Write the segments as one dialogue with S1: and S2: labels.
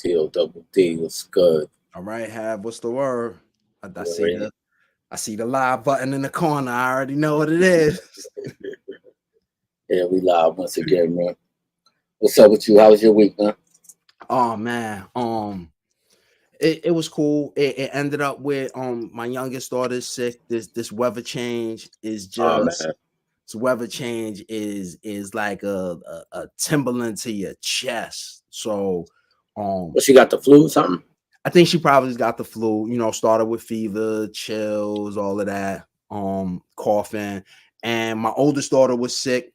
S1: C-O-double-D, what's good?
S2: All right, Have, what's the word? I
S1: You
S2: see
S1: already,
S2: the live button in the corner. I already know what it is.
S1: yeah, we live once again, man. What's up with you? How was your week, man?
S2: Oh man, it was cool. It ended up with my youngest daughter's sick. This weather change is
S1: Oh,
S2: just
S1: man.
S2: this weather change is like a timberland to your chest. So
S1: What, she got the flu or something?
S2: I think she probably got the flu, started with fever, chills, all of that, coughing. And my oldest daughter was sick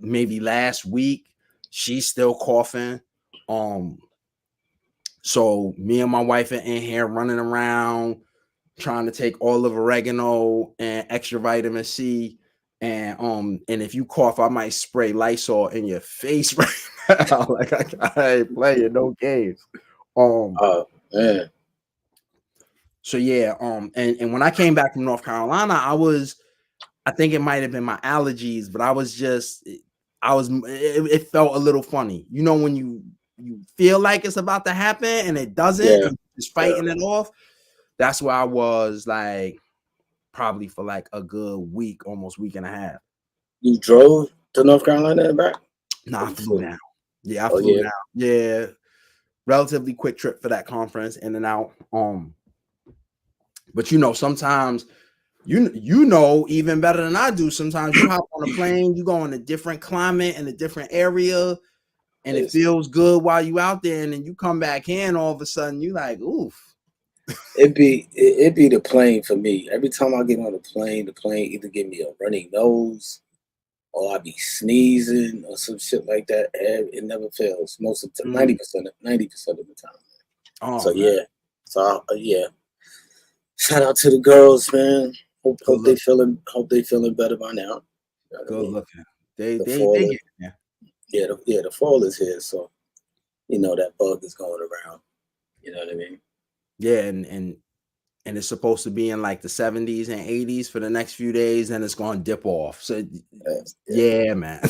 S2: maybe last week. She's still coughing. Um, so me and my wife are in here running around trying to take all of oregano and extra vitamin C. And if you cough, I might spray Lysol in your face right now. Like I ain't playing no games. Um,
S1: Oh, man.
S2: So yeah, and when I came back from North Carolina, I think it might have been my allergies, but it felt a little funny. You know, when you feel like it's about to happen and it doesn't,
S1: Yeah,
S2: and you're just
S1: yeah.
S2: fighting it off. That's where I was like probably for like a good week, almost week and a half.
S1: You drove to North Carolina and back?
S2: Nah,
S1: Or
S2: I
S1: you
S2: flew
S1: flew?
S2: down. Yeah, I
S1: Oh,
S2: flew
S1: yeah.
S2: down. Yeah, relatively quick trip for that conference, in and out. But sometimes you know even better than I do. Sometimes you hop on a plane, you go in a different climate in a different area, and it
S1: Listen,
S2: feels good while you out there, and then you come back in, all of a sudden you like, oof.
S1: it be the plane for me. Every time I get on the plane either give me a runny nose or I be sneezing or some shit like that. It never fails. Most of the time,
S2: Mm.
S1: 90% of the time.
S2: Oh
S1: So
S2: man,
S1: yeah, yeah. Shout out to the girls, man. Hope
S2: good look,
S1: hope they feeling better by now. You know what I
S2: good
S1: mean?
S2: looking. They
S1: The
S2: they they
S1: fall is
S2: get there.
S1: the fall is here, so you know that bug is going around. You know what I mean?
S2: Yeah, and it's supposed to be in like the 70s and 80s for the next few days, and it's going to dip off. So
S1: Yeah.
S2: yeah, man.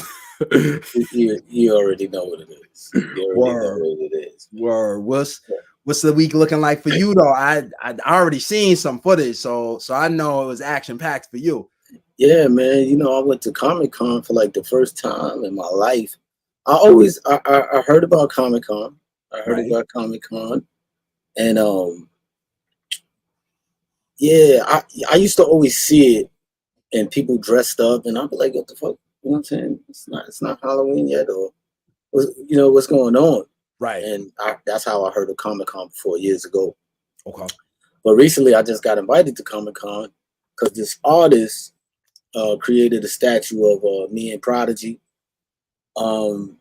S1: You already know what it is. You already know
S2: Word.
S1: what it is,
S2: Word.
S1: man.
S2: What's the week looking like for you though? I already seen some footage, so I know it was action packed for you.
S1: Yeah, man. You know, I went to Comic Con for like the first time in my life. I heard about Comic Con. I heard
S2: Right.
S1: about Comic Con, and yeah, I used to always see it and people dressed up, and I'd be like, what the fuck? You know what I'm saying? It's not Halloween yet, or what's going on?
S2: Right.
S1: And that's how I heard of Comic Con 4 years ago.
S2: Okay.
S1: But recently, I just got invited to Comic Con because this artist created a statue of me and Prodigy. Um,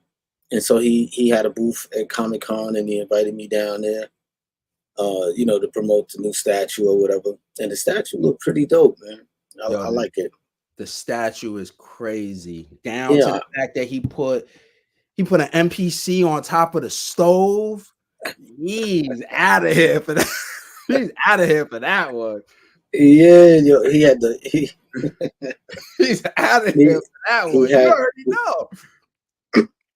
S1: and so he had a booth at Comic Con, and he invited me down there, to promote the new statue or whatever. And the statue looked pretty dope, man.
S2: Yo,
S1: I like it.
S2: the statue is crazy. Down to
S1: Yeah,
S2: the fact that he put an NPC on top of the stove. He's out of here for that. He's out of here for that one.
S1: yeah. He had the
S2: He's out of here
S1: he
S2: for that
S1: he
S2: one. You
S1: had
S2: already know.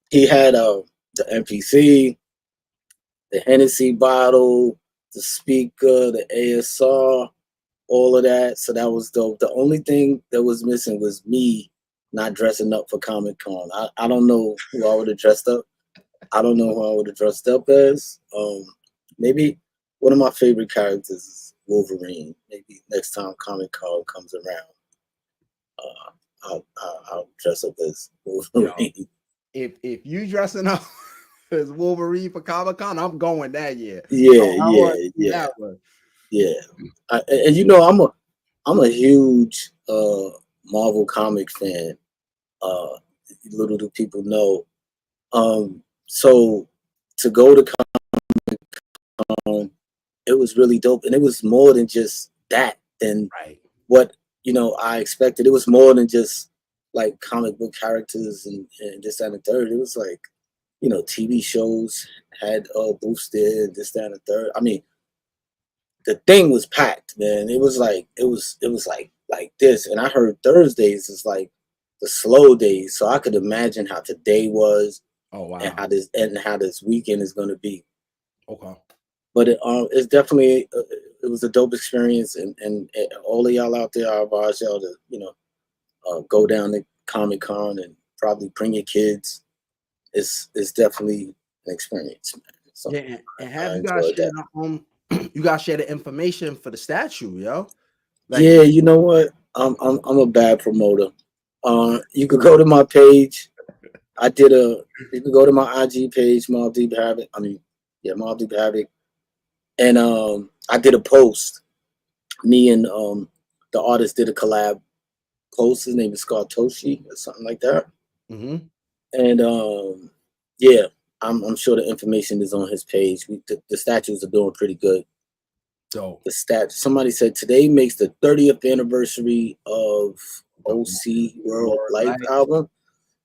S1: he had the NPC, the Hennessy bottle, the speaker, the ASR, all of that. So that was dope. The only thing that was missing was me not dressing up for Comic Con. I don't know who I would have dressed up. I don't know who I would have dressed up as. Maybe one of my favorite characters is Wolverine. Maybe next time Comic Con comes around, I'll dress up as
S2: Yo,
S1: Wolverine.
S2: if you dressing up as Wolverine for Comic Con, I'm going that year.
S1: Yeah,
S2: I want
S1: yeah,
S2: to see
S1: yeah,
S2: that one.
S1: yeah. And I'm a huge Marvel comic fan. Uh, Little do people know. So to go to Con, it was really dope, and it was more than just that. Than
S2: Right.
S1: what I expected. It was more than just like comic book characters and this that, and the third. It was like TV shows had booths there, and this that, and the third. I mean, the thing was packed, man. It was like this, and I heard Thursdays is like the slow days, so I could imagine how today was
S2: Oh
S1: and
S2: wow.
S1: how this weekend is going to be.
S2: Okay.
S1: But it's definitely it was a dope experience, and all of y'all out there, I advise y'all to go down to Comic Con and probably bring your kids. It's definitely an experience, man. So
S2: Yeah, and
S1: I
S2: have you guys
S1: enjoyed
S2: share
S1: that.
S2: the you guys share the information for the statue, yo? Like,
S1: Yeah, you know what? I'm a bad promoter. You could go to my page. I did a. You could go to my IG page, Mobb Deep Havoc. I mean, yeah, Mobb Deep Havoc, and I did a post. Me and the artist did a collab post. His name is Scott Toshi or something like that.
S2: mm-hmm.
S1: And yeah, I'm sure the information is on his page. The statues are doing pretty good.
S2: Dope.
S1: The somebody said today makes the 30th anniversary of
S2: The
S1: OC World
S2: word
S1: Life
S2: life
S1: album.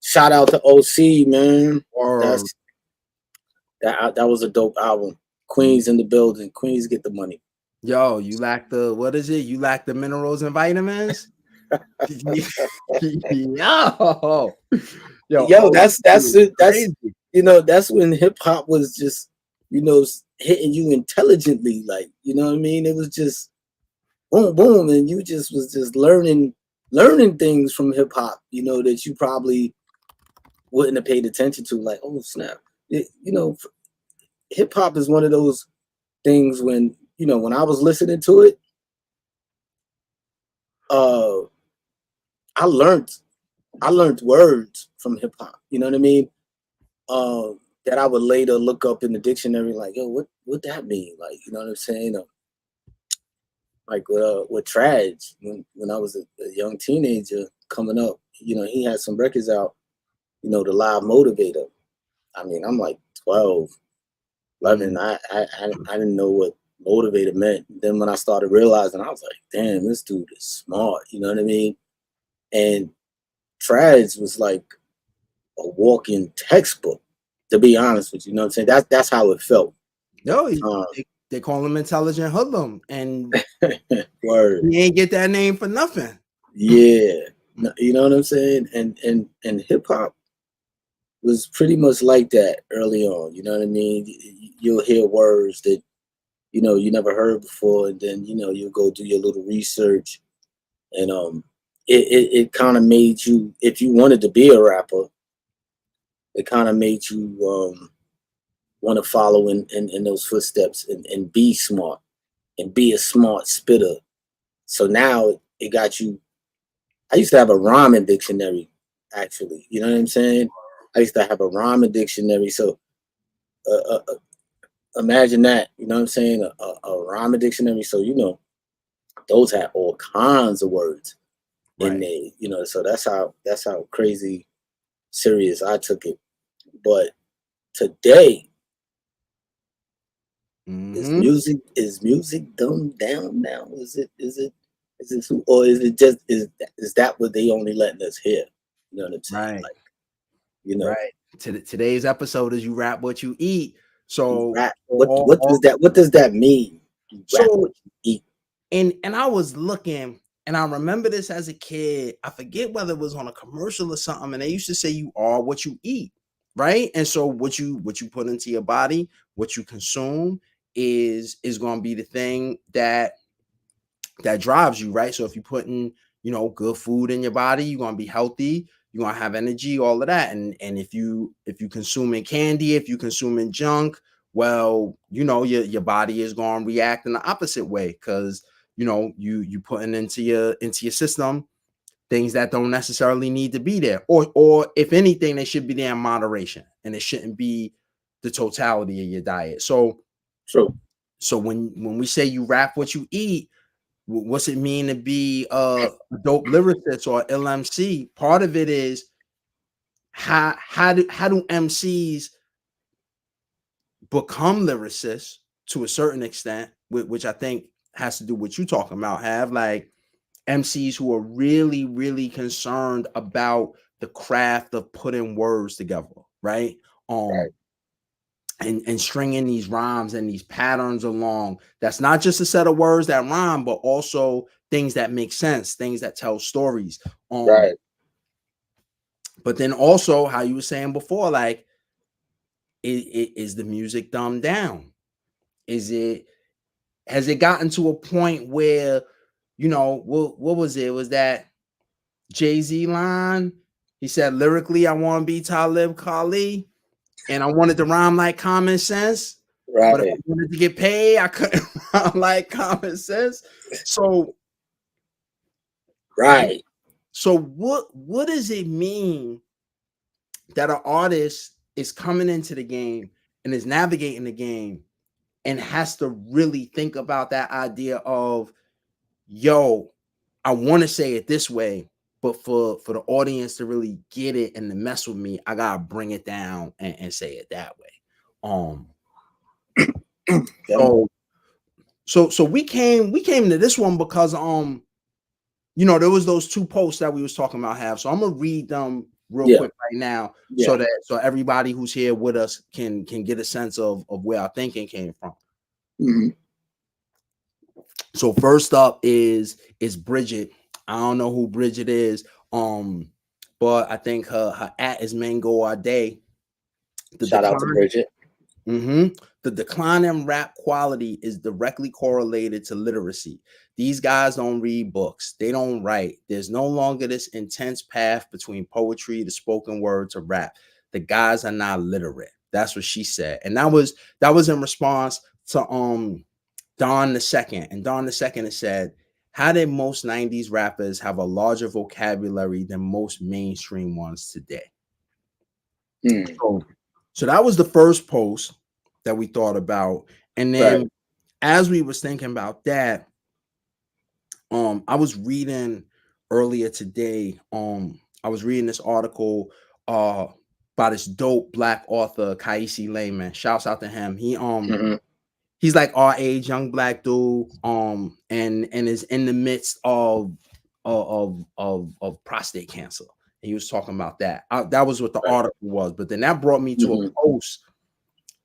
S1: Shout out to OC, man.
S2: or
S1: That's that was a dope album. Queens in the building. Queens get the money.
S2: yo, you lack the what is it? You lack the minerals and vitamins? Yo, yo,
S1: Yo,
S2: oh,
S1: that's
S2: is
S1: it. That's
S2: crazy.
S1: that's when hip hop was just hitting you intelligently, like what I mean. It was just boom, boom, and you just was just learning things from hip hop, that you probably wouldn't have paid attention to. Like, oh snap, hip hop is one of those things when I was listening to it, uh, I learned words from hip hop. You know what I mean? That I would later look up in the dictionary, like, yo, what that mean? Like, you know what I'm saying? Like with Traj, when I was a young teenager coming up, he had some records out, the Live Motivator. I mean, I'm like 12, 11.
S2: Mm,
S1: I didn't know what motivator meant. Then when I started realizing, I was like, damn, this dude is smart. You know what I mean? And Traj was like a walking textbook, to be honest with you. You know what I'm saying? That's how it felt at
S2: yo,
S1: the time.
S2: they call him intelligent hoodlum, and
S1: Word.
S2: he ain't get that name for nothing.
S1: Yeah. You know what I'm saying? And hip hop was pretty much like that early on. You know what I mean? You'll hear words that you never heard before, and then you'll go do your little research, and it kind of made you, if you wanted to be a rapper, it kind of made you want to follow in those footsteps, and be smart and be a smart spitter. So now it got you. I used to have a rhyming dictionary, actually. You know what I'm saying? I used to have a rhyming dictionary. So imagine that. You know what I'm saying? A rhyming dictionary. So those had all kinds of words in
S2: Right.
S1: there. So that's how crazy serious I took it. But today,
S2: Mm-hmm.
S1: is music dumbed down now? Or is it just is that what they only letting us hear? You know what I'm saying?
S2: Right.
S1: Like, you know,
S2: Right. Today's episode is you rap what you eat.
S1: you
S2: So
S1: rap.
S2: all,
S1: What does that mean? You rap
S2: so
S1: what you eat.
S2: and I was looking, and I remember this as a kid. I forget whether it was on a commercial or something, and they used to say you are what you eat, right? And so what you put into your body, what you consume is going to be the thing that drives you, right? So if you're putting, good food in your body, you're gonna be healthy, you're gonna have energy, all of that. And if you consuming candy, if you consuming junk, well, your body is gonna react in the opposite way because you putting into your system things that don't necessarily need to be there. Or if anything, they should be there in moderation and it shouldn't be the totality of your diet. So
S1: True.
S2: so when we say you rap what you eat, what's it mean to be a dope lyricist or LMC? Part of it is how do MCs become lyricists to a certain extent, which I think has to do with what you talking about. Have like MCs who are really, really concerned about the craft of putting words together, right?
S1: Right.
S2: And stringing these rhymes and these patterns along. That's not just a set of words that rhyme, but also things that make sense, things that tell stories.
S1: Right.
S2: But then also how you were saying before, like, is the music dumbed down? Has it gotten to a point where, you know, what was it? Was that Jay-Z line? He said, lyrically, I want to be Talib Kweli, and I wanted to rhyme like common sense. But if I
S1: Right.
S2: wanted to get paid, I couldn't rhyme like common sense. So,
S1: Right.
S2: so what does it mean that an artist is coming into the game and is navigating the game and has to really think about that idea of, yo, I want to say it this way, but for the audience to really get it and to mess with me, I gotta bring it down and say it that way.
S1: Yeah.
S2: So we came to this one because you know, there was those two posts that we was talking about have. So I'm gonna read them real
S1: Yeah.
S2: quick right now
S1: Yeah.
S2: so everybody who's here with us can get a sense of where our thinking came from.
S1: Mhm.
S2: So first up is Bridget. I don't know who Bridget is, but I think her at is Mango All Day. The
S1: Shout out to
S2: decline,
S1: Bridget.
S2: the decline in rap quality is directly correlated to literacy. These guys don't read books. They don't write. There's no longer this intense path between poetry to spoken word to rap. The guys are not literate. That's what she said, and that was in response to Don the Second. And Don the Second has said, how did most 90s rappers have a larger vocabulary than most mainstream ones today?
S1: Mm.
S2: So that was the first post that we thought about. And
S1: Right.
S2: then as we was thinking about that, I was reading earlier today, I was reading this article by this dope black author, Kaisi Layman. Shouts out to him.
S1: Mhm.
S2: He's like our age, young black dude, and is in the midst of prostate cancer. And he was talking about that. That was what the
S1: Right.
S2: article was. But then that brought me to a
S1: Mhm.
S2: post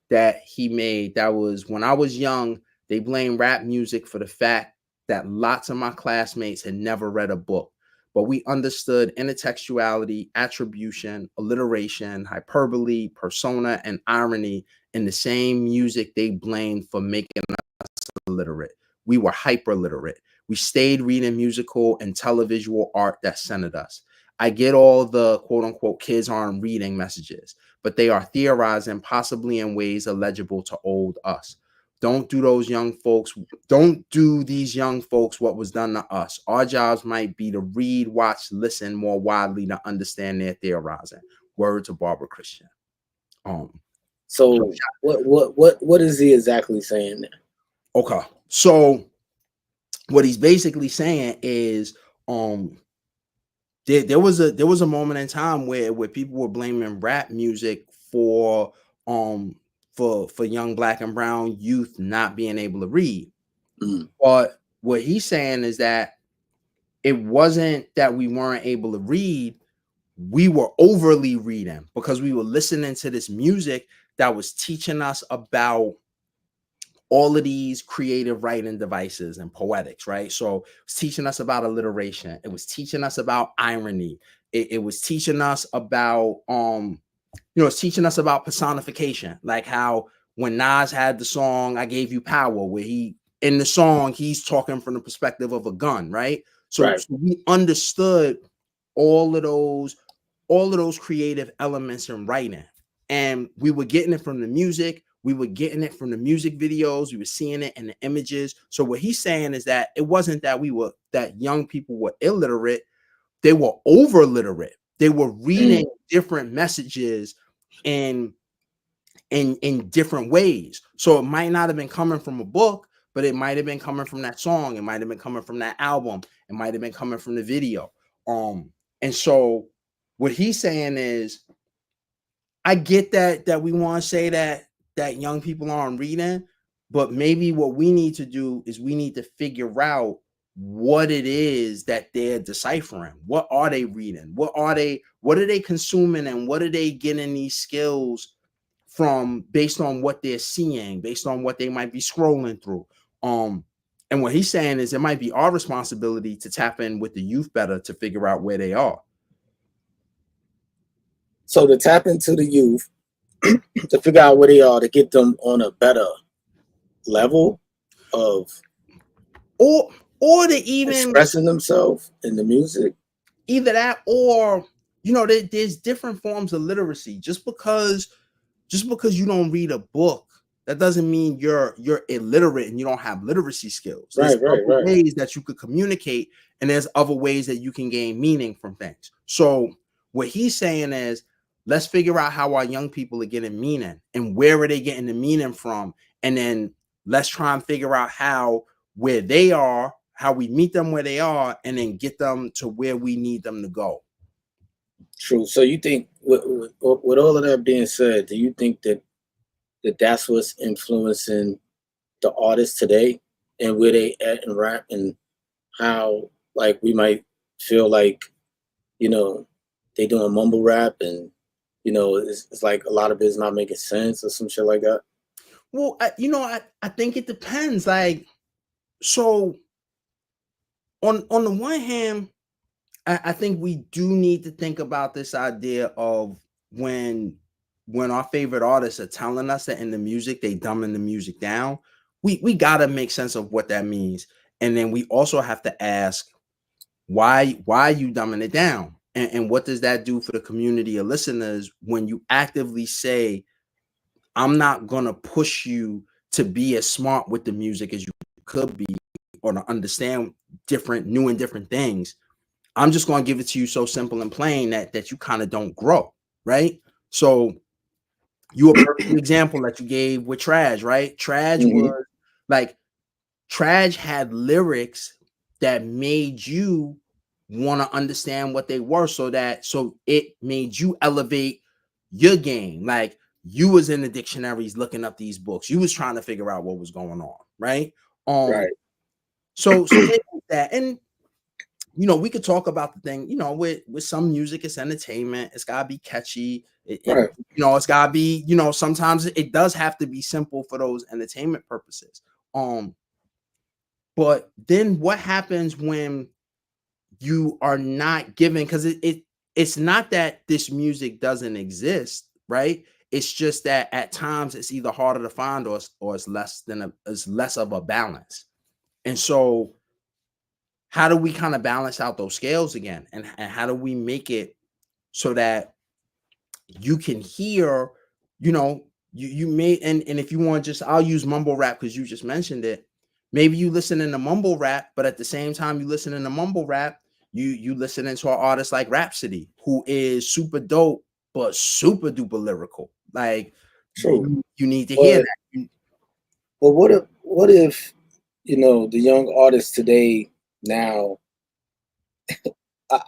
S2: that he made. That was, when I was young, they blamed rap music for the fact that lots of my classmates had never read a book, but we understood intertextuality, attribution, alliteration, hyperbole, persona, and irony in the same music they blamed for making us illiterate. We were hyper literate. We stayed reading musical and televisual art that centered us. I get all the quote unquote kids aren't reading messages, but they are theorizing, possibly in ways illegible to old us. Don't do these young folks what was done to us. Our jobs might be to read, watch, listen more widely to understand their theorizing. Word to Barbara Christian.
S1: So what is he exactly saying there?
S2: Okay. So what he's basically saying is there was a moment in time where people were blaming rap music for young black and brown youth not being able to read.
S1: Mm.
S2: But what he's saying is that it wasn't that we weren't able to read, we were overly reading because we were listening to this music that was teaching us about all of these creative writing devices and poetics, right? So it's teaching us about alliteration. It was teaching us about irony. It was teaching us about it's teaching us about personification, like how when Nas had the song "I Gave You Power," where he in the song he's talking from the perspective of a gun, right? So,
S1: Right.
S2: so we understood all of those creative elements in writing, and we were getting it from the music. We were getting it from the music videos. We were seeing it in the images. So what he's saying is that it wasn't that young people were illiterate; they were over literate. They were reading different messages in different ways. So it might not have been coming from a book, but it might have been coming from that song. It might have been coming from that album. It might have been coming from the video. And so what he's saying is, I get that we want to say that young people aren't reading, but maybe what we need to do is we need to figure out what it is that they're deciphering. What are they reading? What are they consuming, and what are they getting these skills from, based on what they're seeing, based on what they might be scrolling through. And what he's saying is it might be our responsibility to tap in with the youth better to figure out where they are.
S1: So to tap into the youth, to figure out where they are, to get them on a better level of
S2: or or to even
S1: expressing themselves in the music.
S2: either that, or there's different forms of literacy. Just because you don't read a book, that doesn't mean you're illiterate and you don't have literacy skills. There's
S1: Right, right,
S2: other
S1: right.
S2: ways that you could communicate, and there's other ways that you can gain meaning from things. So what he's saying is, let's figure out how our young people are getting meaning and where are they getting the meaning from, and then let's try and figure out where they are, how we meet them where they are, and then get them to where we need them to go.
S1: True. So you think, with all of that being said, do you think that that's what's influencing the artists today and where they at in rap, and how, like, we might feel like, they doing mumble rap, and it's like a lot of it is not making sense or some shit like that?
S2: Well, I think it depends. Like, so on the one hand, I think we do need to think about this idea of when our favorite artists are telling us that in the music they dumbing the music down. We gotta make sense of what that means, and then we also have to ask why are you dumbing it down, and what does that do for the community of listeners when you actively say, I'm not gonna push you to be as smart with the music as you could be, or to understand new and different things. I'm just gonna give it to you so simple and plain that you kind of don't grow, right? So you a perfect example that you gave with Trash, right? Trash
S1: Hmm.
S2: was like Trash had lyrics that made you want to understand what they were, so it made you elevate your game. Like, you was in the dictionaries looking up these books. You was trying to figure out what was going on, right? Um,
S1: Right,
S2: so there is that, and we could talk about the thing, with some music, it's entertainment. It's gotta be catchy.
S1: right.
S2: It's gotta be, sometimes it does have to be simple for those entertainment purposes. Um, but then what happens when you are not given, because it's not that this music doesn't exist, right? It's just that at times it's either harder to find, or it's less of a balance. And so how do we kind of balance out those scales again? And how do we make it so that you can hear, you may, and if you want, just I'll use mumble rap because you just mentioned it. Maybe you listen in the mumble rap, but at the same time you listen in the mumble rap, you listen to an artist like Rhapsody, who is super dope but super duper lyrical. Like,
S1: True.
S2: you need to hear
S1: But
S2: that.
S1: what if the young artists today now, I,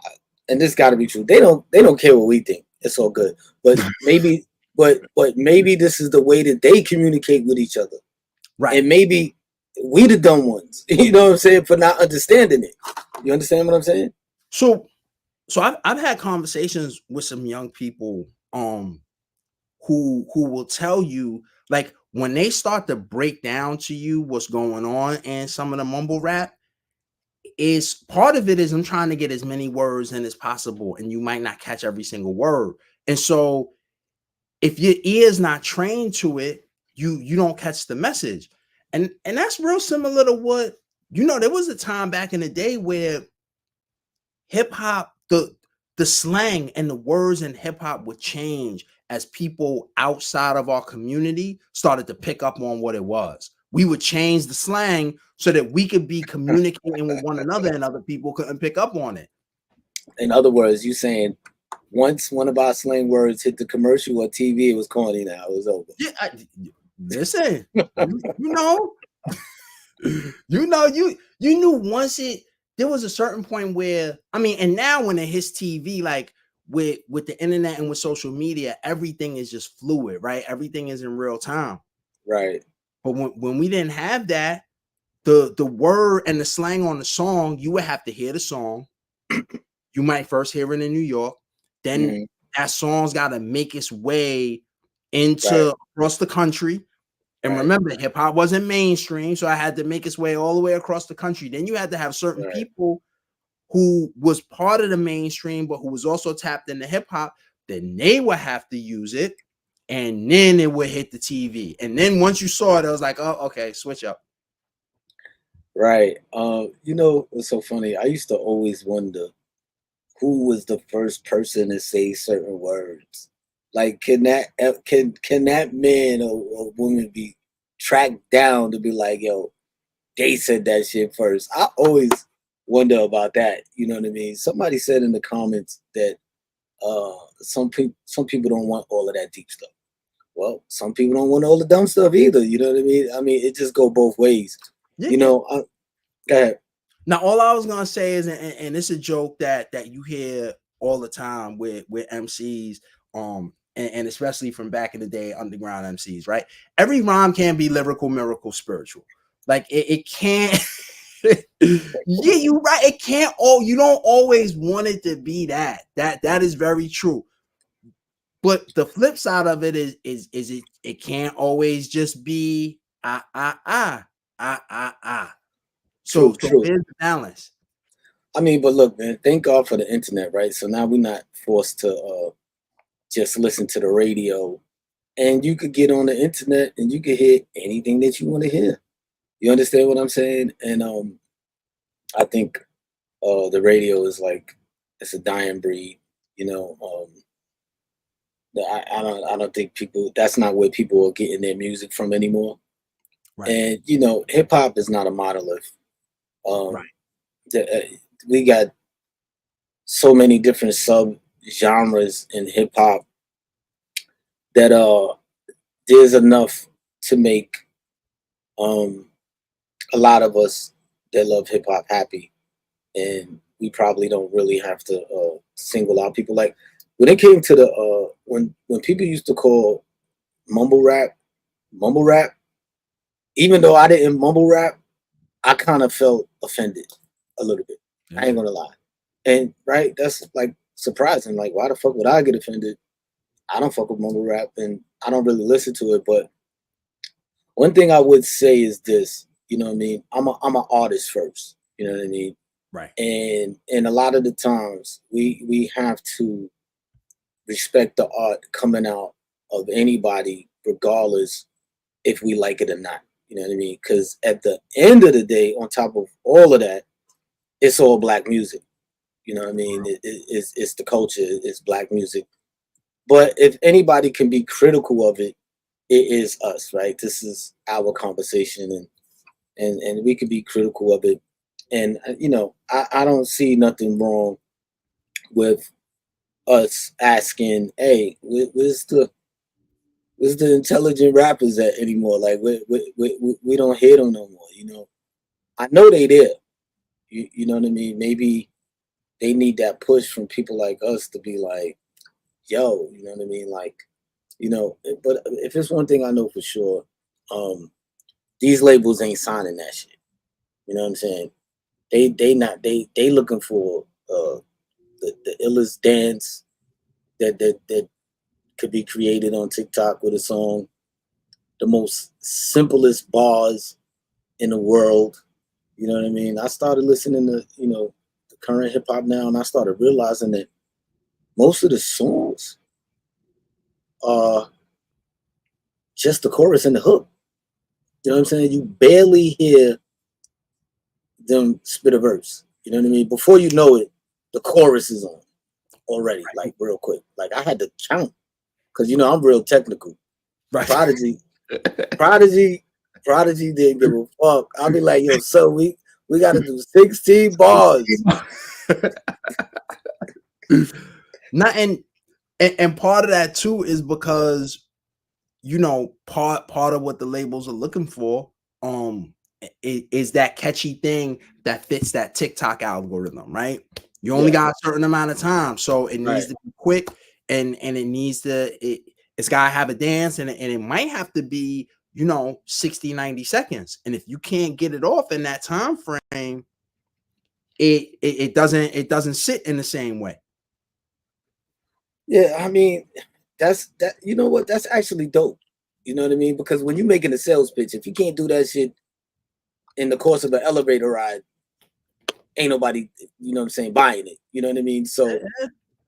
S1: and this got to be true. They don't care what we think. It's all good. But maybe this is the way that they communicate with each other,
S2: Right.
S1: and maybe we the dumb ones. You know what I'm saying, for not understanding it. You understand what I'm saying?
S2: So I've had conversations with some young people who will tell you, like, when they start to break down to you what's going on in some of the mumble rap, is part of it is I'm trying to get as many words in as possible, and you might not catch every single word. And so if your ear's not trained to it, you don't catch the message. And that's real similar to what, there was a time back in the day where hip hop, the slang and the words in hip hop would change as people outside of our community started to pick up on what it was. We would change the slang so that we could be communicating with one another and other people couldn't pick up on it.
S1: In other words, you saying once one of our slang words hit the commercial or TV, it was corny. Now it was over.
S2: Yeah, listen, you know, you knew once there was a certain point where, I mean, and now when it hits TV, like with the internet and with social media, everything is just fluid, right? Everything is in real time.
S1: Right.
S2: But when we didn't have that, the word and the slang on the song, you would have to hear the song. You might first hear it in New York, then
S1: Hmm.
S2: that song's got to make its way
S1: Right.
S2: into across the country. And
S1: Right.
S2: remember, hip hop wasn't mainstream, so I had to make its way all the way across the country. Then you had to have certain
S1: Right.
S2: people who was part of the mainstream, but who was also tapped into hip hop. Then they would have to use it, and then it would hit the TV. And then once you saw it, I was like, oh, okay, switch up.
S1: Right. You know, it's so funny. I used to always wonder who was the first person to say certain words. Like, can that man or woman be tracked down to be like, yo, they said that shit first? I always wonder about that. You know what I mean? Somebody said in the comments that some people don't want all of that deep stuff. Well, some people don't want all the dumb stuff either. You know what I mean? I mean, it just go both ways.
S2: Yeah,
S1: You
S2: yeah.
S1: know, go ahead.
S2: Now, all I was gonna say is, and it's a joke that you hear all the time with MCs, and especially from back in the day, underground MCs, right? Every rhyme can be lyrical, miracle, spiritual. Like it can't. Yeah, you're right. It can't. Oh, you don't always want it to be that. That is very true. But the flip side of it is it can't always just be ah. So
S1: True, true.
S2: here's the balance.
S1: I mean, but look, man, thank God for the internet, right? So now we're not forced to just listen to the radio, and you could get on the internet and you could hear anything that you want to hear. You understand what I'm saying? And I think the radio is like it's a dying breed. You know, I don't think people. That's not where people are getting their music from anymore.
S2: Right,
S1: And you know, hip hop is not a monolith.
S2: right.
S1: Um, we got so many different sub genres in hip hop that there's enough to make um a lot of us that love hip hop happy, and we probably don't really have to single out people. Like when it came to the when people used to call mumble rap mumble rap, even though I didn't mumble rap, I kind of felt offended a little bit. I ain't
S2: Yeah.
S1: gonna lie. And right, that's like surprising. Like, why the fuck would I get offended? I don't fuck with mumble rap, and I don't really listen to it. But one thing I would say is this. You know what I mean? I'm an artist first. You know what I mean?
S2: Right.
S1: And a lot of the times we have to respect the art coming out of anybody, regardless if we like it or not. You know what I mean? Because at the end of the day, on top of all of that, it's all black music. You know what I mean? It's the culture. It's black music. But if anybody can be critical of it, it is us, right? This is our conversation, and we can be critical of it. And you know, I don't see nothing wrong with us asking, "Hey, where's the intelligent rappers at anymore? Like, we don't hear them no more." You know, I know they there. You know what I mean? Maybe they need that push from people like us to be like, "Yo," you know what I mean? Like, you know. But if it's one thing I know for sure, um, these labels ain't signing that shit. You know what I'm saying? They looking for the illest dance that could be created on TikTok with a song, the most simplest bars in the world. You know what I mean? I started listening to, you know, the current hip hop now, and I started realizing that most of the songs are just the chorus and the hook. You know what I'm saying? You barely hear them spit a verse. You know what I mean? Before you know it, the chorus is on already, like real quick. Like I had to count because you know I'm real technical.
S2: Right.
S1: Prodigy, Prodigy, Prodigy didn't give a fuck. I'll be like, yo, so we got to do 16 bars.
S2: Not and part of that too is because you know part of what the labels are looking for is that catchy thing that fits that TikTok algorithm, right? You only
S1: Yeah,
S2: got a certain amount of time, so it needs
S1: right.
S2: to be quick and it needs to it's got to have a dance and it might have to be, you know, 60 90 seconds. And if you can't get it off in that time frame, it doesn't sit in the same way.
S1: Yeah, I mean, that's that. You know what? That's actually dope. You know what I mean? Because when you're making a sales pitch, if you can't do that shit in the course of an elevator ride, ain't nobody, you know what I'm saying, buying it. You know what I mean? So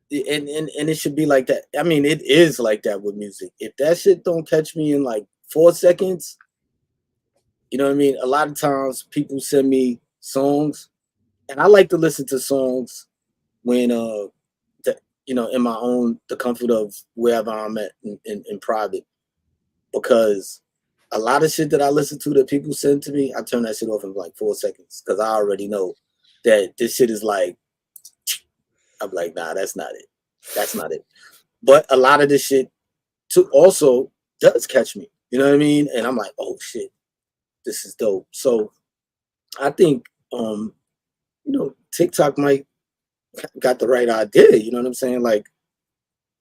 S1: and it should be like that. I mean, it is like that with music. If that shit don't catch me in like 4 seconds, you know what I mean? A lot of times people send me songs, and I like to listen to songs when in my own the comfort of wherever I'm at in private, because a lot of shit that I listen to that people send to me, I turn that shit off in like 4 seconds because I already know that this shit is like, I'm like, nah, that's not it. That's not it. But a lot of this shit too also does catch me. You know what I mean? And I'm like, oh shit, this is dope. So I think TikTok might got the right idea. You know what I'm saying? Like,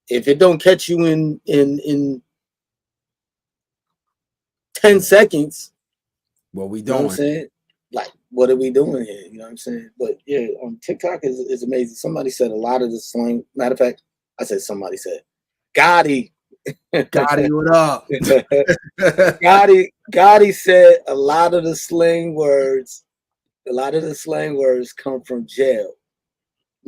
S1: if it don't catch you in 10 seconds,
S2: What we
S1: you know what I'm
S2: doing?
S1: saying? Like, what are we doing here? You know what I'm saying? But yeah, TikTok is amazing. Somebody said a lot of the slang. Matter of fact, I said somebody said Gotti.
S2: Gotti, what up?
S1: Gotti said a lot of the slang words. A lot of the slang words come from jail.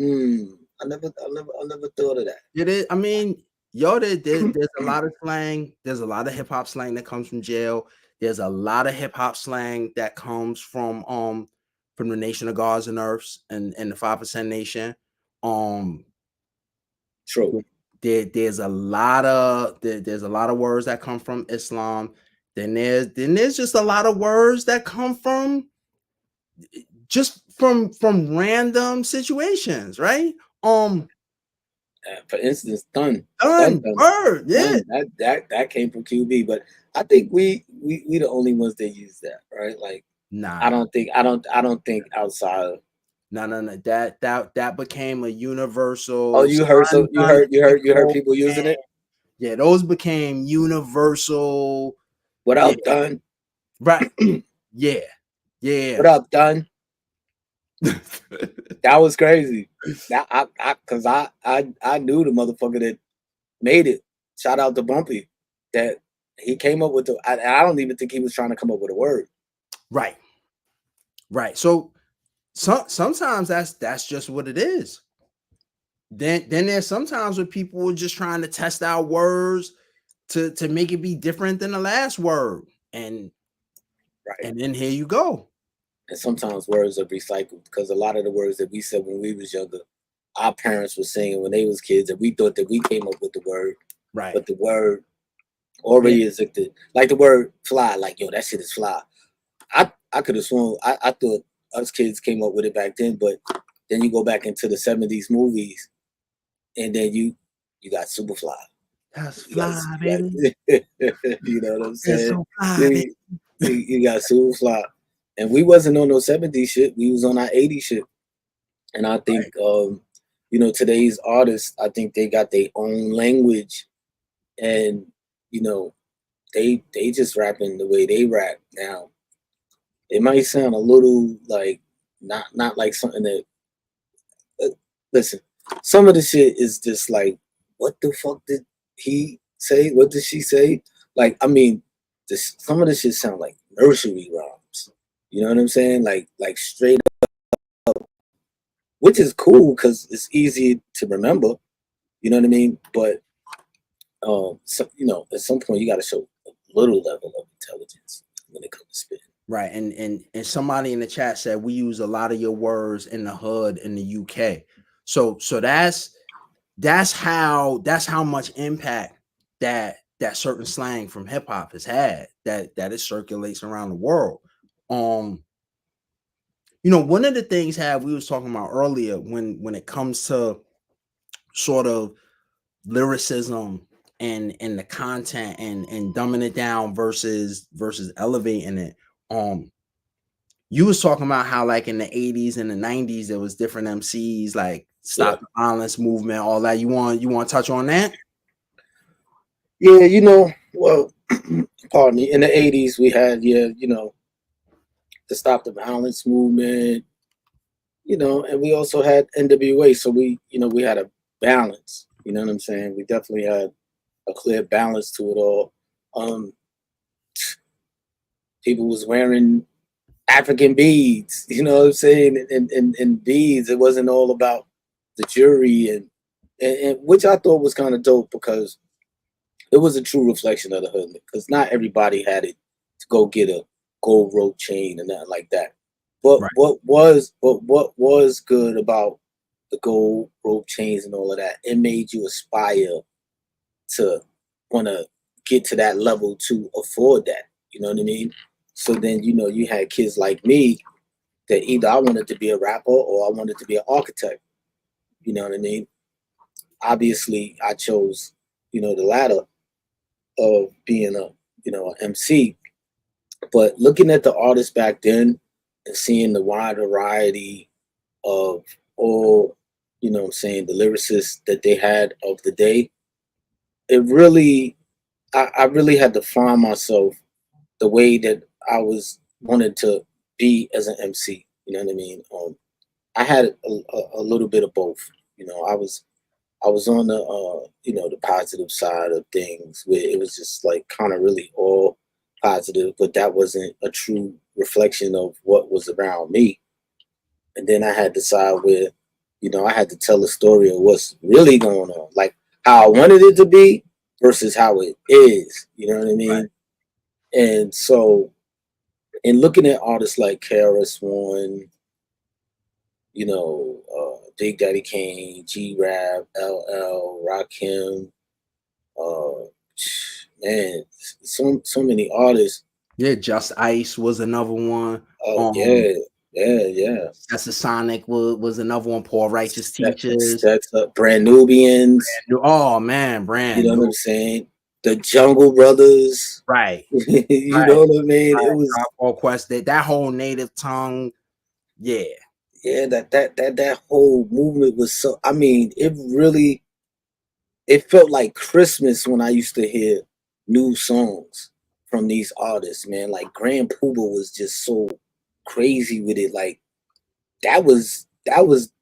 S1: I never thought of that.
S2: It is. I mean, yo, there's a lot of slang. There's a lot of hip hop slang that comes from jail. There's a lot of hip hop slang that comes from the Nation of Gods and Earths and the 5% Nation.
S1: True.
S2: There's a lot of there's a lot of words that come from Islam. Then there's just a lot of words that come from random situations, right?
S1: For instance, done,
S2: Done word, yeah.
S1: done. That came from QB, but I think we the only ones that use that, right? Like, I
S2: Nah,
S1: don't think outside of.
S2: no. That became a
S1: Oh,
S2: universal.
S1: you heard so you heard people using
S2: And
S1: it.
S2: yeah, those became universal.
S1: What
S2: Yeah,
S1: up, done?
S2: right. Yeah, yeah.
S1: What up, done? That was crazy. That cause I knew the motherfucker that made it. Shout out to Bumpy. That he came up with I don't even think he was trying to come up with a word.
S2: Right, right. So sometimes that's just what it is. Then there's sometimes where people are just trying to test out words to make it be different than the last word, and
S1: Right.
S2: then here you go.
S1: And sometimes words are recycled because a lot of the words that we said when we was younger, our parents were saying when they was kids, and we thought that we came up with the word,
S2: Right.
S1: but the word
S2: Yeah.
S1: already existed. Like the word fly, like, yo, that shit is fly. I could have sworn I thought us kids came up with it back then, but then you go back into the '70s movies, and then you got Superfly.
S2: That's
S1: You got
S2: fly, baby.
S1: you know what I'm
S2: It's
S1: saying?
S2: so fly, baby.
S1: You got Superfly, and we wasn't on no '70s shit. We was on our '80s shit, and I think
S2: Right.
S1: today's artists, I think they got their own language, and you know they just rapping the way they rap now. It might sound a little like not like something that listen. Some of the shit is just like, what the fuck did he say? What did she say? Like, I mean, some of the shit sound like nursery rhymes. You know what I'm saying? Like straight up, which is cool because it's easy to remember. You know what I mean? But so, at some point you got to show a little level of intelligence when it comes to spitting.
S2: Right. And somebody in the chat said we use a lot of your words in the hood in the UK. So that's how much impact that certain slang from hip hop has had, that it circulates around the world. One of the things we was talking about earlier when it comes to sort of lyricism and the content and dumbing it down versus elevating it. You was talking about how, like, in the 80s and the 90s there was different MCs, like
S1: Yeah,
S2: Stop the Violence movement, all that. You want to touch on that?
S1: yeah. Well, pardon me. In the '80s, we had the Stop the Violence movement. And we also had NWA. So we had a balance. You know what I'm saying? We definitely had a clear balance to it all. Um, People was wearing African beads. You know what I'm saying? And beads. It wasn't all about the jury and and which I thought was kind of dope because it was a true reflection of the hood. Because not everybody had it to go get a gold rope chain and nothing like that. But
S2: Right.
S1: what was good about the gold rope chains and all of that? It made you aspire to want to get to that level to afford that. You know what I mean? So then you had kids like me that either I wanted to be a rapper or I wanted to be an architect. You know what I mean? Obviously, I chose the latter of being a an MC. But looking at the artists back then and seeing the wide variety of all what I'm saying, the lyricists that they had of the day, it really I really had to find myself the way that I was wanted to be as an MC. You know what I mean? I had a little bit of both. I was on the the positive side of things where it was just like kind of really all positive, but that wasn't a true reflection of what was around me. And then I had to side where I had to tell the story of what's really going on, like how I wanted it to be versus how it is. You know what I
S2: Right.
S1: mean? And so, in looking at artists like Karis One, Big Daddy Kane, G Rap, LL, Rakim, uh, man, so many artists.
S2: Yeah, Just Ice was another one.
S1: Oh yeah, yeah, yeah.
S2: That's a Sonic was another one. Paul Righteous Teachers.
S1: That's Brand Nubians.
S2: Oh man,
S1: You
S2: brand
S1: know what I'm
S2: new.
S1: saying? The Jungle Brothers.
S2: Right,
S1: You
S2: right,
S1: know what I mean? It
S2: right.
S1: was
S2: Tribe Called Quest. That whole native tongue. Yeah,
S1: yeah. That whole movement was so. I mean, it felt like Christmas when I used to hear new songs from these artists, man. Like Grand Puba was just so crazy with it. Like that was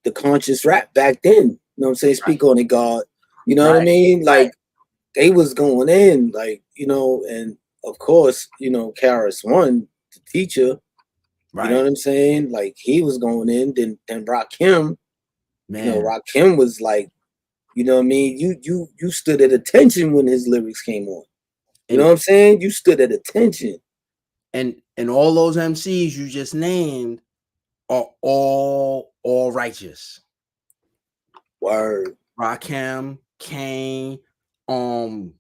S1: the conscious rap back then. You know what I'm saying? Speak on it, God. You know what I
S2: right,
S1: mean?
S2: right,
S1: Like they was going in, like, and of course, Karis One, the teacher, you know
S2: right.
S1: what I'm saying? Like he was going in, then Rakim,
S2: Man,
S1: Rakim was like, you know what I mean? You stood at attention when his lyrics came on. You know
S2: and
S1: what I'm saying? You stood at attention.
S2: and all those MCs you just named are all righteous.
S1: Word.
S2: Rakim, Kane, um,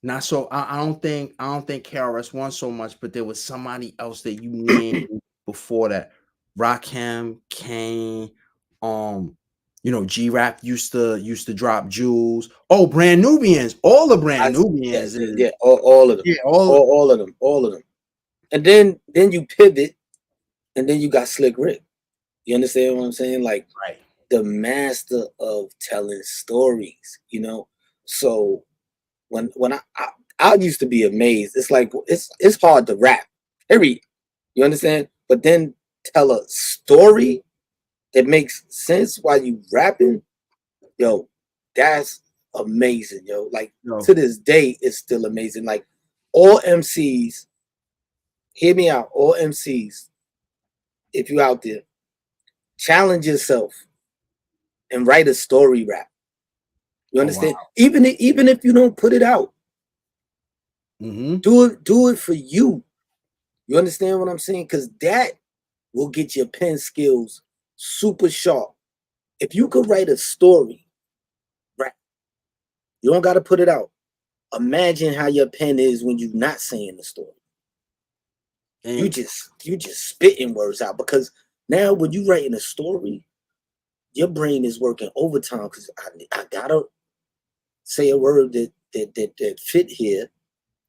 S2: not so. I don't think KRS One so much, but there was somebody else that you named before that. Rakim, Kane, G Rap used to drop jewels. Oh, Brand Nubians, all the
S1: I
S2: Brand
S1: yeah,
S2: Nubians is
S1: yeah, all of them.
S2: yeah, all
S1: All of them. All of them. And then you pivot and then you got Slick Rick. You understand what I'm saying? Like
S2: right,
S1: the master of telling stories, So when I used to be amazed. It's like it's hard to rap. Period. You understand? But then tell a story that makes sense while you rapping, yo, that's amazing, yo. Like
S2: yo,
S1: to this day, it's still amazing. Like all MCs, hear me out. All MCs, if you out there, challenge yourself and write a story rap. You
S2: oh wow,
S1: understand? Even if you don't put it out,
S2: mm-hmm.
S1: do it for you. You understand what I'm saying? Because that will get your pen skills super sharp. If you could write a story, right? You don't got to put it out. Imagine how your pen is when you're not saying the story. You
S2: And
S1: just spitting words out because now when you writing a story, your brain is working overtime because I gotta say a word that fit here.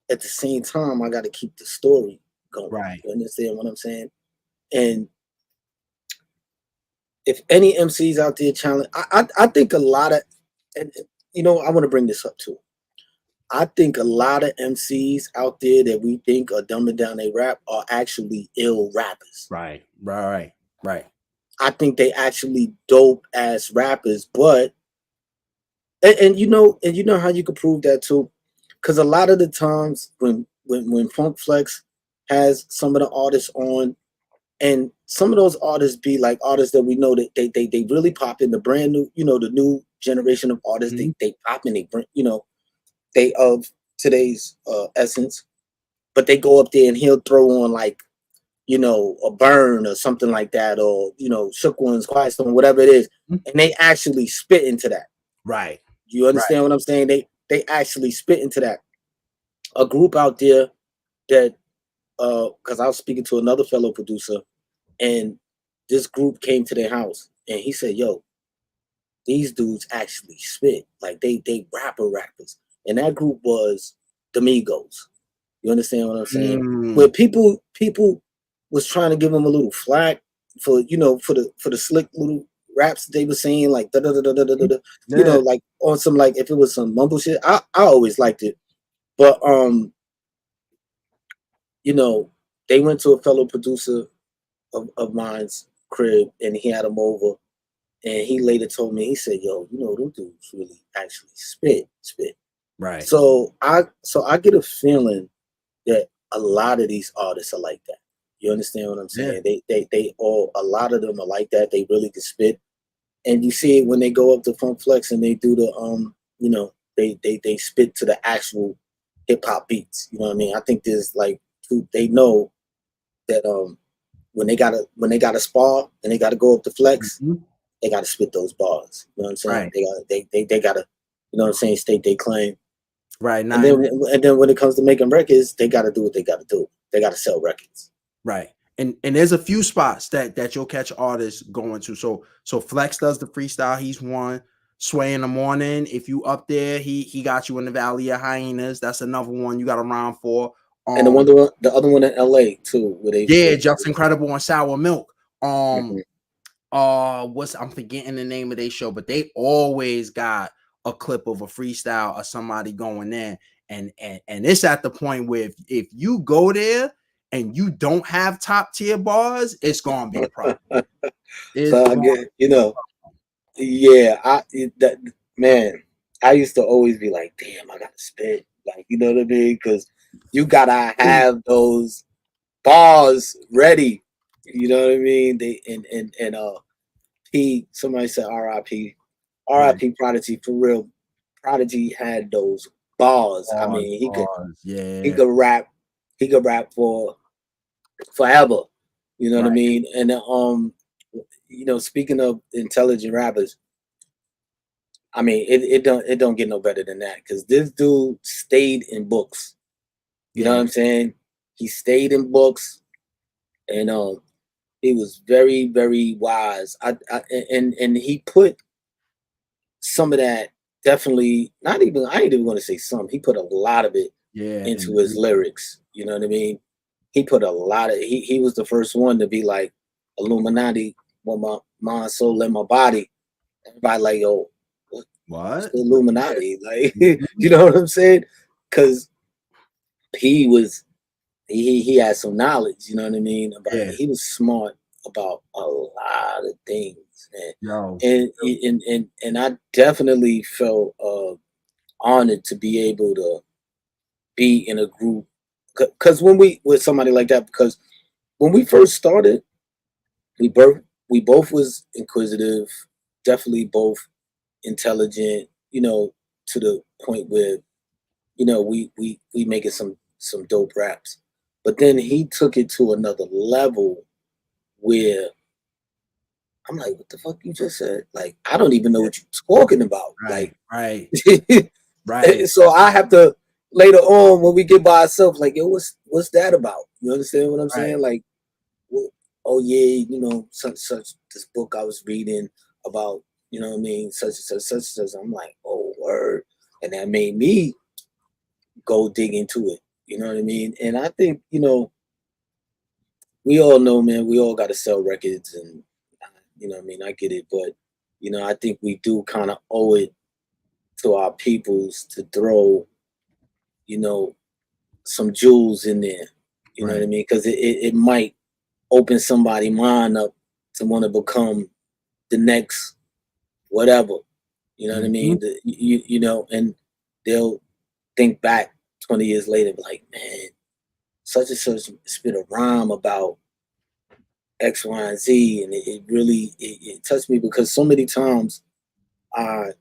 S1: At the same time, I gotta keep the story going.
S2: right,
S1: You understand what I'm saying? And if any MCs out there challenge, I think a lot of, and I want to bring this up too. I think a lot of MCs out there that we think are dumbing down they rap are actually ill rappers.
S2: right, right, right.
S1: I think they actually dope ass rappers, but and you know how you can prove that too, because a lot of the times when Funk Flex has some of the artists on, And some of those artists be like artists that we know that they really pop in the brand new, the new generation of artists.
S2: Mhm.
S1: They pop in, they bring, they of today's essence, but they go up there and he'll throw on like, a burn or something like that, or shook ones, quiet storm, whatever it is,
S2: Mhm.
S1: and they actually spit into that.
S2: Right.
S1: You
S2: Right.
S1: understand what I'm saying? They actually spit into that. A group out there that because I was speaking to another fellow producer, and this group came to their house, and he said, "Yo, these dudes actually spit like they rappers," and that group was the Migos. You understand what I'm saying? Where
S2: Mm.
S1: people was trying to give them a little flack for for the slick little raps they were saying like da da da da da da
S2: Mhm.
S1: da,
S2: Yeah.
S1: like on some like if it was some mumble shit. I always liked it, but you know they went to a fellow producer of mine's crib and he had him over and he later told me he said, "Yo, those dudes really actually spit."
S2: Right.
S1: So I get a feeling that a lot of these artists are like that. You understand what I'm
S2: Yeah.
S1: saying? They all a lot of them are like that. They really can spit, and you see it when they go up to Funk Flex and they do the they spit to the actual hip hop beats. You know what I mean? I think there's like they know that when they gotta spar and they gotta go up to Flex,
S2: Mhm.
S1: they gotta spit those bars. You know what I'm saying?
S2: Right.
S1: They gotta state their claim.
S2: Right.
S1: And
S2: Now,
S1: then when it comes to making records, they got to do what they got to do. They got to sell records.
S2: right. And there's a few spots that you'll catch artists going to. So Flex does the freestyle. He's one. Sway in the morning. If you up there, he got you in the Valley of Hyenas. That's another one you got around for.
S1: And the other one in L.A. too, where they
S2: Yeah,
S1: where,
S2: Just Incredible on Sour Milk.
S1: mhm.
S2: What's I'm forgetting the name of their show, but they always got a clip of a freestyle or somebody going in, and it's at the point where if you go there and you don't have top tier bars, it's gonna be a problem. It's
S1: So I
S2: going
S1: get yeah. That man, I used to always be like, damn, I gotta spit, like you know what I mean? Because you gotta have those bars ready. You know what I mean? They and P. Somebody said R.I.P.
S2: right.
S1: R.I.P. Prodigy for real. Prodigy had those bars. I
S2: Bars,
S1: mean,
S2: bars,
S1: he
S2: yeah,
S1: could rap. He could rap for forever. You know what I
S2: right.
S1: mean? And speaking of intelligent rappers, I mean, it don't get no better than that because this dude stayed in books. You know what
S2: Yeah,
S1: I'm saying? He stayed in books, and he was very very wise. And he put some of that definitely not even I ain't even going to say some. He put a lot of it
S2: yeah, and
S1: into his lyrics. You know what I mean? He put a lot of he was the first one to be like Illuminati, well my mind, soul, and my body. Everybody like, yo, what's
S2: what?
S1: the Illuminati? Like,
S2: Mhm.
S1: you know what I'm saying? Because he was he had some knowledge, you know what I mean? About
S2: Yeah,
S1: he was smart about a lot of things, man.
S2: yo,
S1: And I definitely felt honored to be able to be in a group because when we with somebody like that, because when we first started, we both was inquisitive, definitely both intelligent, to the point where we making some dope raps. But then he took it to another level where I'm like, what the fuck you just said? Like, I don't even know
S2: yeah,
S1: what you're talking about.
S2: right,
S1: Like,
S2: right, right,
S1: so I have to later on when we get by ourselves, like, yo, what's that about? You understand what I'm
S2: right.
S1: saying? Like, well, oh yeah, such this book I was reading about, you know what I mean, such and such. I'm like, oh word, and that made me go dig into it. You know what I mean? And I think we all know, man, we all got to sell records, and you know what I mean. I get it, but I think we do kind of owe it to our peoples to throw, you know, some jewels in there. You know what I
S2: Right.
S1: mean? Because it might open somebody mind up to want to become the next whatever. You know what I
S2: Mhm.
S1: mean? And they'll think back 20 years later, like, man, such and such spit a rhyme about X, Y, and Z, and it really it touched me because so many times I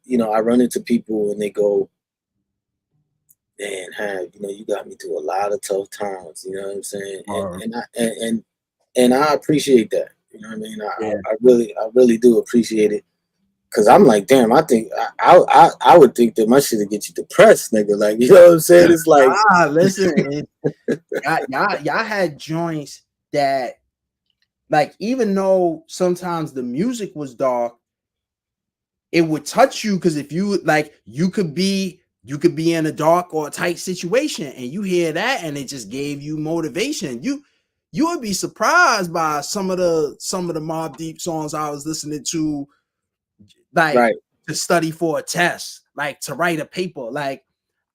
S1: run into people and they go, man, you got me through a lot of tough times. You know what I'm saying? And
S2: Or
S1: and I and I appreciate that. You know what I mean?
S2: yeah,
S1: I really do appreciate it. Cause I'm like, damn, I think I would think that my shit would get you depressed, nigga. Like, you know what I'm saying? It's like,
S2: listen, y'all had joints that, like, even though sometimes the music was dark, it would touch you because if you like, you could be in a dark or a tight situation and you hear that and it just gave you motivation. You would be surprised by some of the Mobb Deep songs I was listening to, like
S1: right,
S2: to study for a test, like to write a paper. Like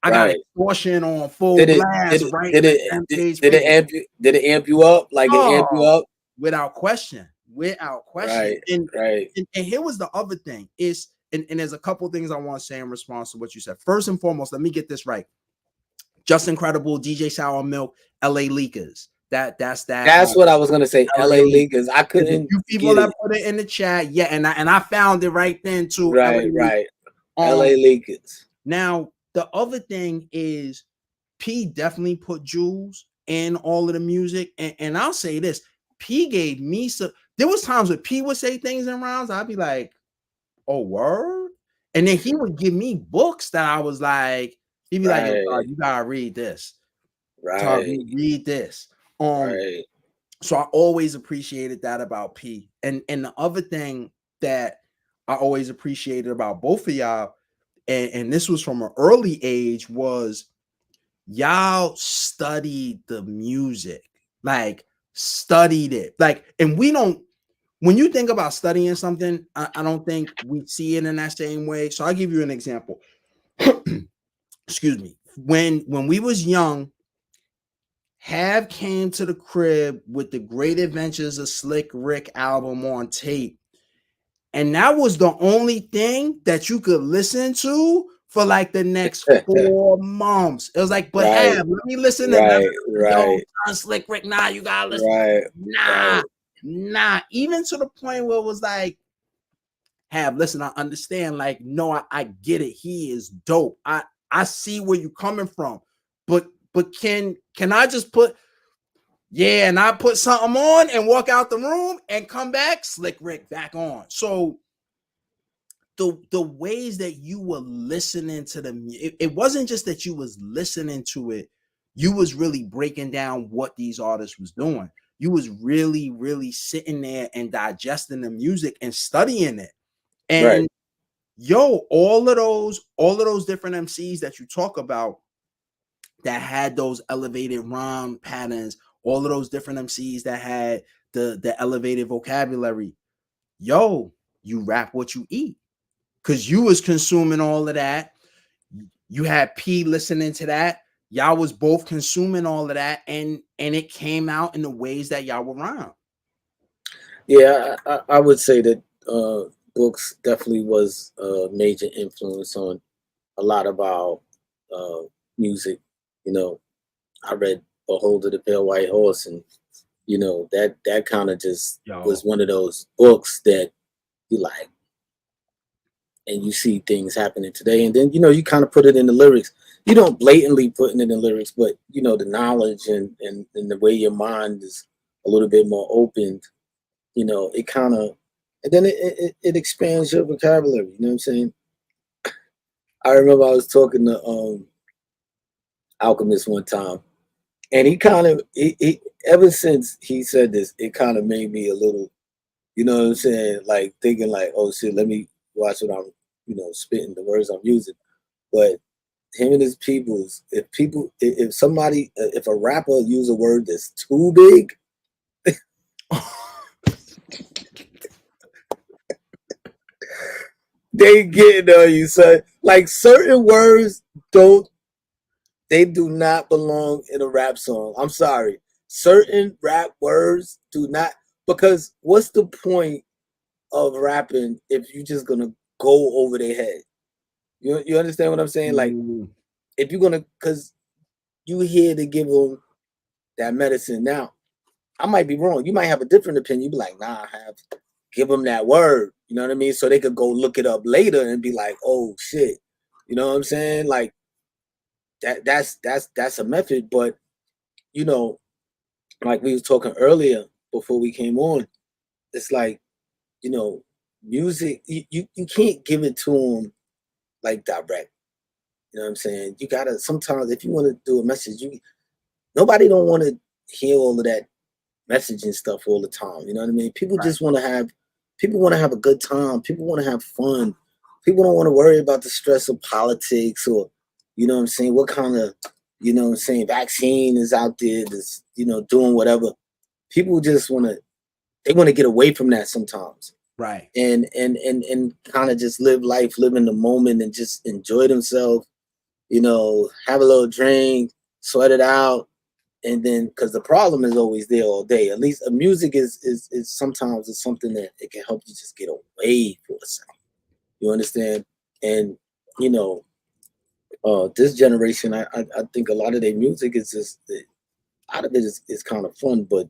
S2: I got
S1: right.
S2: extortion on full
S1: Did it did
S2: blast,
S1: it
S2: writing
S1: did
S2: a
S1: it
S2: 10-page
S1: did it
S2: paper.
S1: amp you up? Like it amp you
S2: Oh,
S1: up?
S2: without question, without question.
S1: Right,
S2: And
S1: right.
S2: and here was the other thing is, and there's a couple of things I want to say in response to what you said. First and foremost, let me get this right. Just Incredible, DJ Sour Milk, LA Leakers. That's that.
S1: That's what I was gonna say.
S2: LA
S1: LA
S2: Leakers.
S1: Leaguers. I
S2: There's a
S1: couldn't
S2: few people
S1: get
S2: that
S1: it.
S2: put it in the chat. Yeah, and I found it right then too. LA
S1: Right,
S2: Leakers.
S1: right.
S2: Um,
S1: LA Leakers.
S2: Now the other thing is P definitely put jewels in all of the music. And I'll say this, P gave me some. There was times where P would say things in rounds, I'd be like, oh, word. And then he would give me books that I was like, he'd be like, yo, Todd,
S1: Right,
S2: you gotta read this. Todd,
S1: right,
S2: you read this. Um,
S1: right.
S2: so I always appreciated that about P. And the other thing that I always appreciated about both of y'all, and this was from an early age, was y'all studied the music, like studied it. Like, and we don't, when you think about studying something, I don't think we see it in that same way. So I'll give you an example. Excuse me. When we was young, Have came to the crib with the Great Adventures of Slick Rick album on tape. And that was the only thing that you could listen to for like the next 4 months. It was like, but
S1: Right,
S2: Have, let me listen to none
S1: right,
S2: of the yo,
S1: right,
S2: son, Slick Rick. Nah, you gotta listen.
S1: right,
S2: Nah,
S1: right,
S2: nah. Even to the point where it was like, Have, listen, I understand. Like, no, I get it. He is dope. I see where you're coming from. But can I just put, yeah, and I put something on and walk out the room and come back, Slick Rick back on. So the ways that you were listening to it wasn't just that you was listening to it, you was really breaking down what these artists was doing. You was really sitting there and digesting the music and studying it.
S1: right.
S2: And yo, all of those different MCs that you talk about that had those elevated rhyme patterns, all of those different MCs that had the elevated vocabulary, yo, you rap what you eat, because you was consuming all of that. You had P listening to that. Y'all was both consuming all of that, and it came out in the ways that y'all were rhyme.
S1: Yeah, I would say that books definitely was a major influence on a lot of our uh, music. You know, I read Behold the Pale White Horse, and that kind of just was
S2: Yo,
S1: one of those books that you like, and you see things happening today, and then you kind of put it in the lyrics. You don't blatantly put it in the lyrics, but the knowledge and the way your mind is a little bit more opened. It kind of, and then it expands your vocabulary. You know what I'm saying? I remember I was talking to Alchemist one time, and he kind of he ever since he said this, it kind of made me a little, you know what I'm saying, like thinking like, oh shit, let me watch what I'm, spitting the words I'm using. But him and his peoples, if somebody, if a rapper use a word that's too big, they getting on you, son. Like certain words don't, they do not belong in a rap song. I'm sorry. Certain rap words do not, because what's the point of rapping if you're just gonna go over their head? You understand what I'm saying? Like if you're gonna, because you here to give them that medicine. Now, I might be wrong. You might have a different opinion. You be like, nah, give them that word. You know what I mean? So they could go look it up later and be like, oh shit. You know what I'm saying? Like that's a method. But you know, like we was talking earlier before we came on, it's like, you know, music, you can't give it to them like direct. You know what I'm saying? You gotta sometimes if you want to do a message, nobody don't want to hear all of that messaging stuff all the time. You know what I mean? People
S2: Right.
S1: just want to have a good time. People want to have fun. People don't want to worry about the stress of politics or, you know what I'm saying, what kind of, you know what I'm saying, vaccine is out there that's, you know, doing whatever. People just they want to get away from that sometimes.
S2: Right.
S1: And kind of just live in the moment and just enjoy themselves, you know, have a little drink, sweat it out, and then because the problem is always there all day. At least music is sometimes it's something that it can help you just get away for a second. You understand? And you know, this generation, I think a lot of their music is just a lot of it is kind of fun, but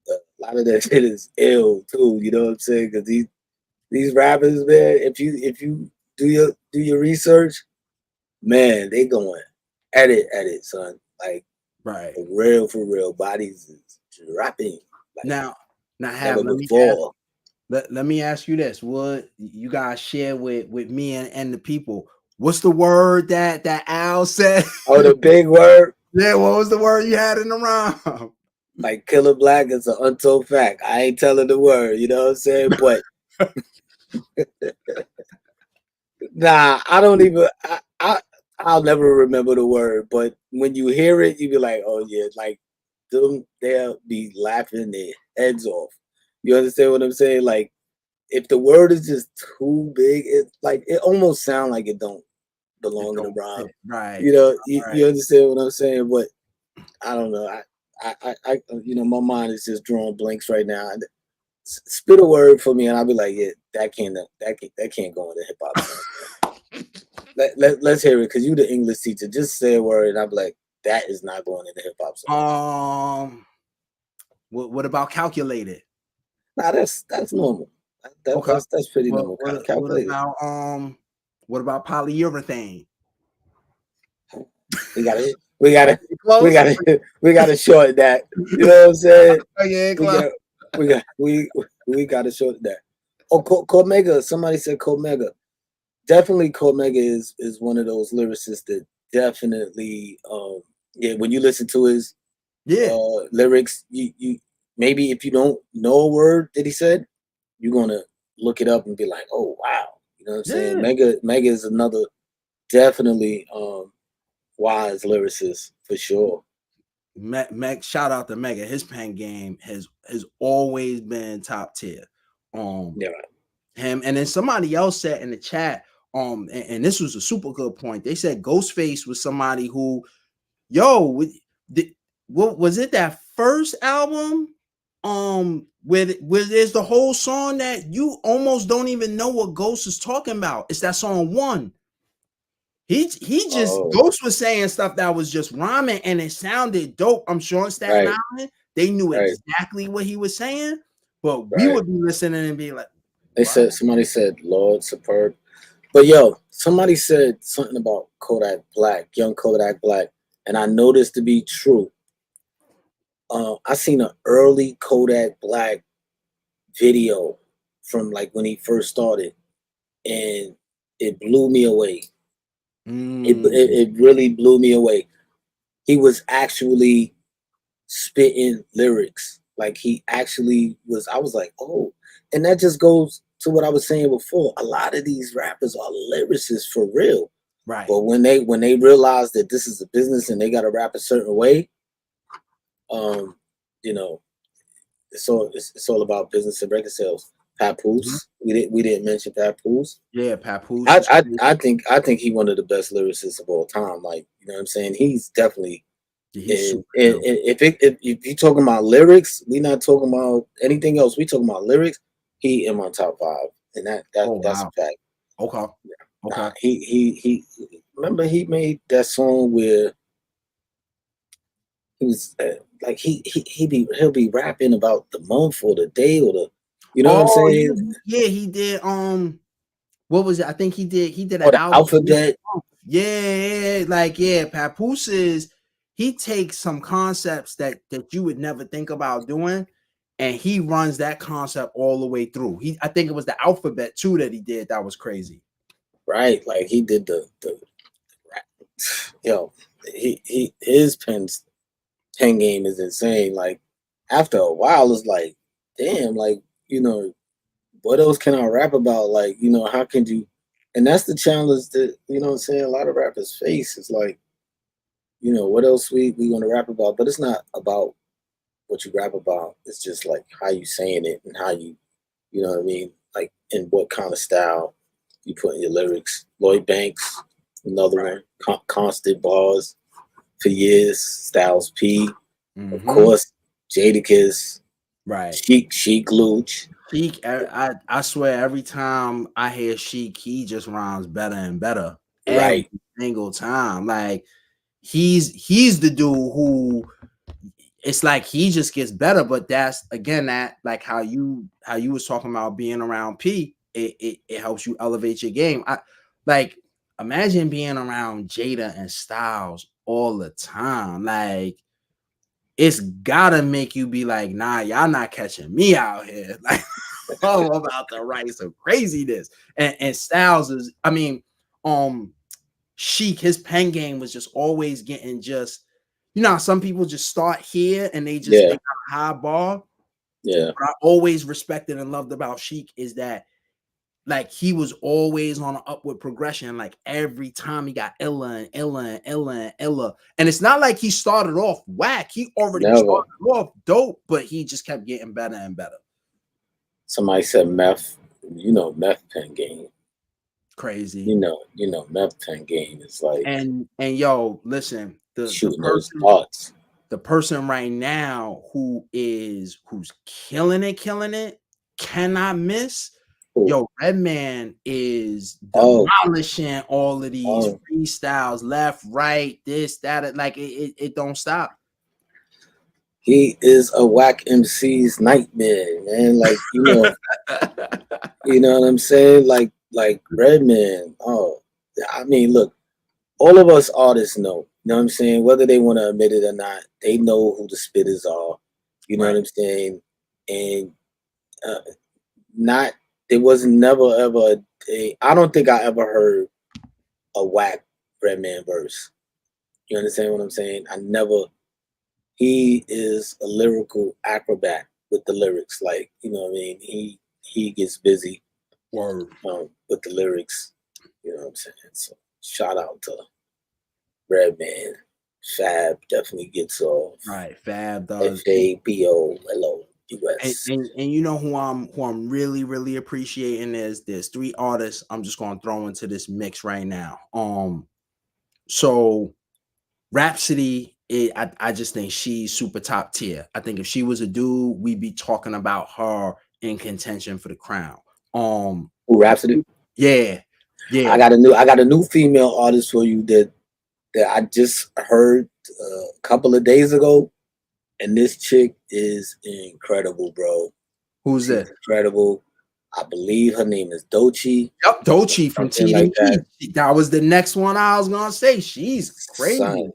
S1: a lot of that shit is ill too. You know what I'm saying? Because these rappers, man, if you do your research, man, they going edit, son. Like
S2: Right.
S1: for real, bodies is dropping like
S2: Now,
S1: never
S2: have
S1: before.
S2: let me ask you this. What you guys share with me and the people? What's the word that Al said?
S1: Oh, the big word,
S2: Yeah, what was the word you had in the rhyme?
S1: like Killer Black is an untold fact. I ain't telling the word, you know what I'm saying? But nah, I don't even. I'll never remember the word. But when you hear it, you be like, oh yeah, like they'll be laughing their heads off. You understand what I'm saying? Like if the word is just too big, it almost sound like it don't
S2: It
S1: belong in a
S2: don't
S1: rhyme.
S2: fit. Right.
S1: You know, you
S2: Right.
S1: understand what I'm saying? But I don't know. You know, my mind is just drawing blanks right now. Spit a word for me, and I'll be like, yeah, that can't go in the hip hop song. Let's hear it, because you the English teacher. Just say a word, and I'll be like, that is not going in the hip hop song.
S2: Um, what about calculated?
S1: Nah, that's normal.
S2: Okay.
S1: That's pretty
S2: What
S1: normal.
S2: what what
S1: Calculated.
S2: about what about polyurethane?
S1: We gotta, we gotta,
S2: You
S1: we
S2: close?
S1: gotta, we gotta shorten that. You know what I'm saying?
S2: Yeah,
S1: We
S2: close.
S1: got, we gotta shorten that. Oh, Cormega. Somebody said Cormega. Definitely Cormega is one of those lyricists that definitely yeah, when you listen to his
S2: Yeah.
S1: lyrics, you maybe if you don't know a word that he said, you're gonna look it up and be like, oh wow. You know what I'm saying?
S2: Yeah.
S1: Mega is another definitely wise lyricist for sure.
S2: Meg, shout out to Mega. His pen game has always been top tier. Um,
S1: Yeah.
S2: him and then somebody else said in the chat, and this was a super good point. They said Ghostface was somebody who, yo, what was it that first album? Where there's the whole song that you almost don't even know what Ghost is talking about. It's that song One. He just
S1: Oh,
S2: Ghost was saying stuff that was just rhyming and it sounded dope. I'm sure in Staten
S1: right,
S2: Island, they knew
S1: right,
S2: exactly what he was saying, but we
S1: right.
S2: would be listening and be like,
S1: They
S2: what?
S1: said somebody said Lord superb. But yo, somebody said something about Kodak Black, young Kodak Black, and I know this to be true. I seen an early Kodak Black video from like when he first started, and it blew me away. It really blew me away. He was actually spitting lyrics, like he actually was. I was like, oh, and that just goes to what I was saying before. A lot of these rappers are lyricists for real,
S2: Right.
S1: but when they realize that this is a business and they got to rap a certain way, um, you know, it's all about business and record sales.
S2: Mhm.
S1: Papoose, we didn't mention Papoose.
S2: Yeah, Papoose
S1: I,
S2: is
S1: I I
S2: crazy.
S1: think I think he one of the best lyricists of all time. Like, you know what I'm saying? He's definitely
S2: Yeah, he's
S1: and,
S2: super
S1: and,
S2: dope.
S1: and if you're talking about lyrics, we're not talking about anything else. We talking about lyrics. He in my top five, and
S2: Oh
S1: that's a
S2: wow.
S1: fact.
S2: Okay.
S1: Nah,
S2: Okay.
S1: he remember he made that song where he was like he'll be rapping about the month or the day or the, you know what I'm
S2: Oh
S1: saying,
S2: yeah, he did. What was it? I think he did an
S1: or the
S2: album.
S1: alphabet.
S2: Yeah, like yeah, Papoose is he takes some concepts that you would never think about doing, and he runs that concept all the way through. I think it was the alphabet too that he did. That was crazy.
S1: Right, like he did the rap. Yo, he his pen game is insane. Like after a while, it's like, damn, like, you know, what else can I rap about? Like, you know, how can you? And that's the challenge that, you know what I'm saying, a lot of rappers face. It's like, you know, what else we want to rap about? But it's not about what you rap about. It's just like how you saying it and how you know what I mean, like in what kind of style you put in your lyrics. Lloyd Banks, another
S2: Right.
S1: one, constant bars for years. Styles P, of
S2: Mm-hmm.
S1: course, Jadakiss,
S2: Right.
S1: Chic Luch.
S2: Sheik, I swear every time I hear Sheik, he just rhymes better and better every
S1: Right.
S2: single time. Like he's the dude who it's like he just gets better, but that's again that like how you was talking about being around P, it helps you elevate your game. I like imagine being around Jada and Styles all the time. Like it's gotta make you be like, nah, y'all not catching me out here. Like I'm about to write some craziness. And Styles is, I mean, Sheik, his pen game was just always getting just, you know, some people just start here and they
S1: Yeah.
S2: got a high bar.
S1: Yeah.
S2: What I always respected and loved about Sheik is that like he was always on an upward progression. Like every time he got illa and illa and illa and illa. And it's not like he started off whack. He already
S1: Never.
S2: started off dope, but he just kept getting better and better.
S1: Somebody said meth. You know, meth pen game.
S2: Crazy.
S1: Meth pen game is like
S2: And yo, listen,
S1: shooting those darts.
S2: the person right now who's killing it, cannot miss.
S1: Ooh.
S2: Yo, Redman is
S1: Oh,
S2: demolishing all of these
S1: oh,
S2: freestyles, left, right, this, that, like it don't stop.
S1: he is a whack MC's nightmare, man. Like, you know what I'm saying? Like Redman. Oh, I mean, look, all of us artists know. You know what I'm saying? Whether they want to admit it or not, they know who the spitters are. You know what
S2: Right.
S1: I'm saying? And uh, not there was never ever I don't think I ever heard a whack Redman verse. You understand what I'm saying? I never. He is a lyrical acrobat with the lyrics. Like, you know what I mean? He gets busy
S2: Word.
S1: with the lyrics. You know what I'm saying? So shout out to Redman. Fab definitely gets off.
S2: Right. Fab does. And,
S1: FABOLOUS.
S2: and you know who I'm really appreciating is there's three artists I'm just gonna throw into this mix right now. So Rhapsody, I just think she's super top tier. I think if she was a dude, we'd be talking about her in contention for the crown.
S1: Who Rhapsody?
S2: Yeah,
S1: I
S2: yeah.
S1: got a new female artist for you that I just heard a couple of days ago, and this chick is incredible, bro.
S2: Who's
S1: She's
S2: this?
S1: incredible. I believe her name is Dochi,
S2: Yep, Doechii from
S1: something like
S2: TDE.
S1: that.
S2: That was the next one I was gonna say. She's crazy.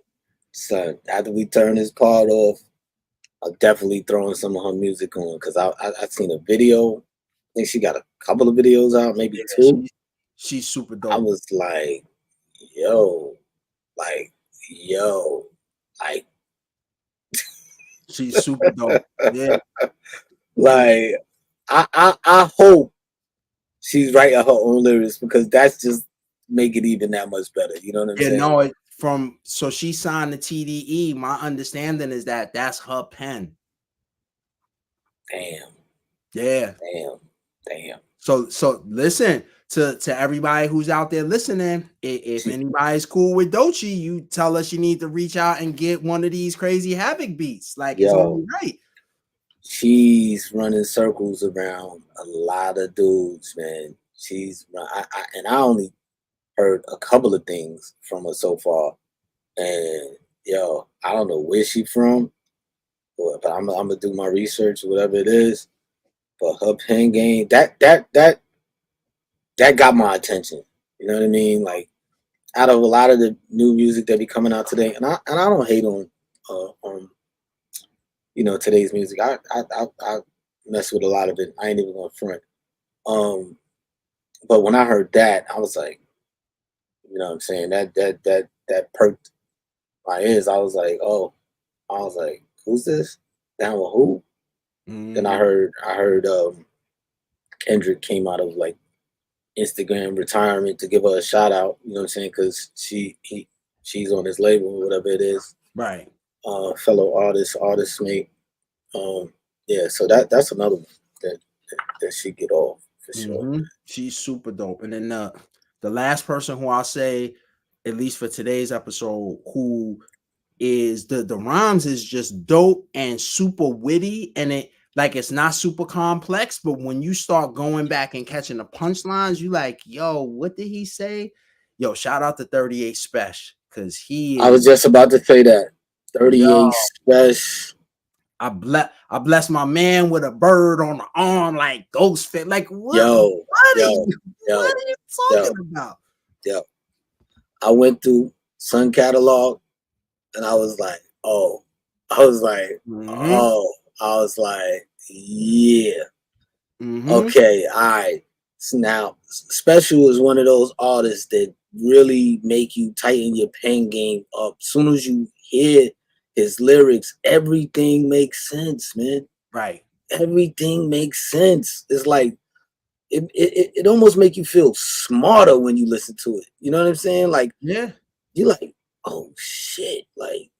S1: Son, after we turn this part off, I'll definitely throw in some of her music on because I seen a video. I think she got a couple of videos out, maybe
S2: Yeah,
S1: two.
S2: she's super
S1: I
S2: dope.
S1: was like, yo, like, yo, like,
S2: She's super dope. Yeah, yeah.
S1: like, I hope she's writing her own lyrics because that's just make it even that much better. You know what I'm
S2: Yeah,
S1: saying?
S2: no, so she signed the TDE. My understanding is that that's her pen.
S1: Damn,
S2: Yeah.
S1: damn, damn.
S2: So listen to everybody who's out there listening. If
S1: She,
S2: anybody's cool with Doechii, you tell us you need to reach out and get one of these crazy Havoc beats. Like it's
S1: yo,
S2: only right.
S1: she's running circles around a lot of dudes, man. And I only heard a couple of things from her so far, and yo, I don't know where she from, but I'm gonna do my research, whatever it is. But her pen game, that got my attention. You know what I mean? Like out of a lot of the new music that be coming out today, and I don't hate on today's music. I mess with a lot of it. I ain't even going front. But when I heard that, I was like, you know what I'm saying, that perked my ears. I was like, who's this? Down with who? Then I heard Kendrick came out of like Instagram retirement to give her a shout out. You know what I'm saying? Because she's on his label, whatever it is.
S2: Right.
S1: Fellow artist mate. Yeah. So that's another one that she get off for sure.
S2: She's super dope. And then the last person who I'll say, at least for today's episode, who is the rhymes is just dope and super witty, and it's not super complex, but when you start going back and catching the punchlines, you like, yo, what did he say? Yo, shout out to 38 Special, because
S1: I was just about to say that 38
S2: yo,
S1: Special.
S2: I bless my man with a bird on the arm, like ghost fit. Like what are you talking about?
S1: Yo, I went through Sun Catalog and I was like, yeah. Okay, all right. So now, Special is one of those artists that really make you tighten your pen game up. As soon as you hear his lyrics, everything makes sense, man.
S2: Right.
S1: Everything makes sense. It's like it almost make you feel smarter when you listen to it. You know what I'm saying? Like,
S2: yeah,
S1: you're like, oh shit, like,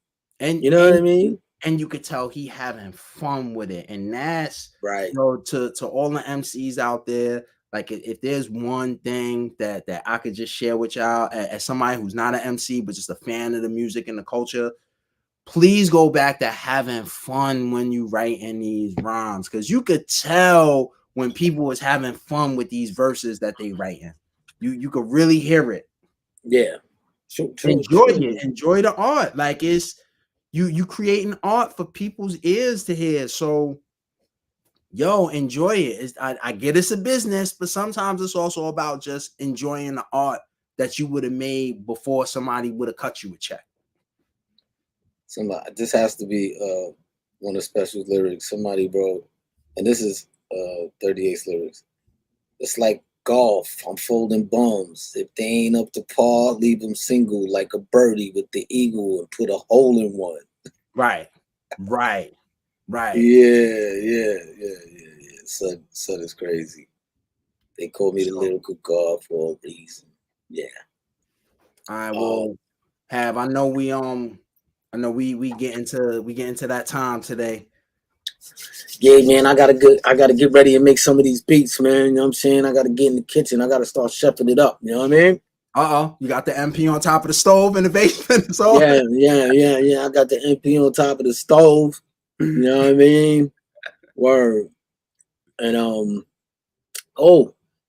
S2: and
S1: you know what I mean?
S2: And you could tell he having fun with it, and that's
S1: right.
S2: To all the MCs out there. Like, if there's one thing that I could just share with y'all as somebody who's not an MC but just a fan of the music and the culture, please go back to having fun when you write in these rhymes, because you could tell when people was having fun with these verses that they write in. You could really hear it.
S1: Yeah.
S2: Enjoy it. Enjoy the art. Like, it's you creating art for people's ears to hear. So yo, enjoy it. I get it's a business, but sometimes it's also about just enjoying the art that you would have made before somebody would have cut you a check.
S1: This has to be one of Special's lyrics. Somebody wrote, and this is 38's lyrics. It's like golf. I'm folding bums. If they ain't up to par, leave them single like a birdie with the eagle and put a hole in one.
S2: Right.
S1: Yeah. Son is crazy. They call me the lyrical god for a reason. Yeah.
S2: All right. Well, I know we get into that time today.
S1: Yeah, man, I gotta get ready and make some of these beats, man. You know what I'm saying? I gotta get in the kitchen. I gotta start chefing it up. You know what I mean?
S2: You got the MP on top of the stove in the basement. So
S1: yeah. I got the MP on top of the stove. You know what I mean? Word. And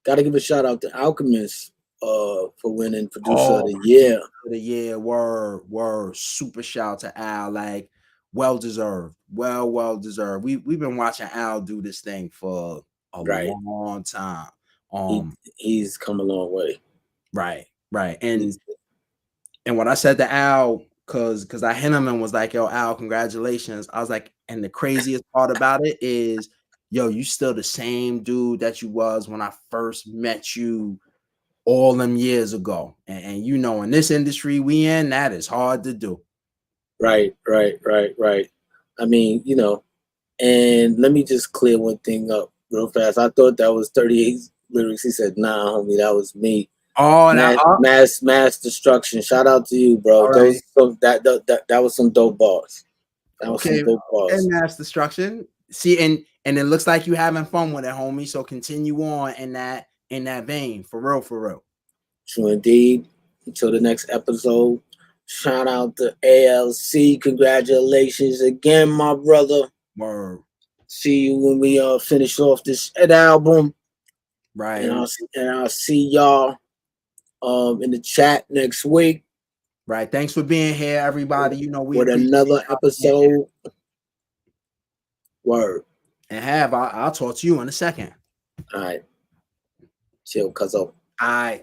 S1: gotta give a shout out to Alchemist for winning producer of the year.
S2: Word. Super shout to Al. Like, well deserved. Well deserved. We've been watching Al do this thing for a long time.
S1: He's come a long way.
S2: Right. And when I said to Al, because I hit him and was like, yo, Al, congratulations. I was like, and the craziest part about it is, yo, you still the same dude that you was when I first met you all them years ago. And you know, in this industry we in, that is hard to do.
S1: Right. I mean, you know, and let me just clear one thing up real fast. I thought that was 38 lyrics. He said, nah, homie, that was me.
S2: Oh,
S1: mass destruction. Shout out to you, bro.
S2: Right.
S1: That was some dope bars. Some dope bars.
S2: And mass destruction. See, and it looks like you having fun with it, homie. So continue on in that vein. For real.
S1: True indeed. Until the next episode. Shout out to ALC. Congratulations again, my brother.
S2: Word.
S1: See you when we finish off this album.
S2: Right.
S1: And I'll see y'all in the chat next week.
S2: Right. Thanks for being here, everybody. You know, we
S1: with
S2: appreciate
S1: another
S2: y'all being here.
S1: episode. Word.
S2: And I'll talk to you in a second.
S1: All right. Chill, cuzzo.
S2: All right.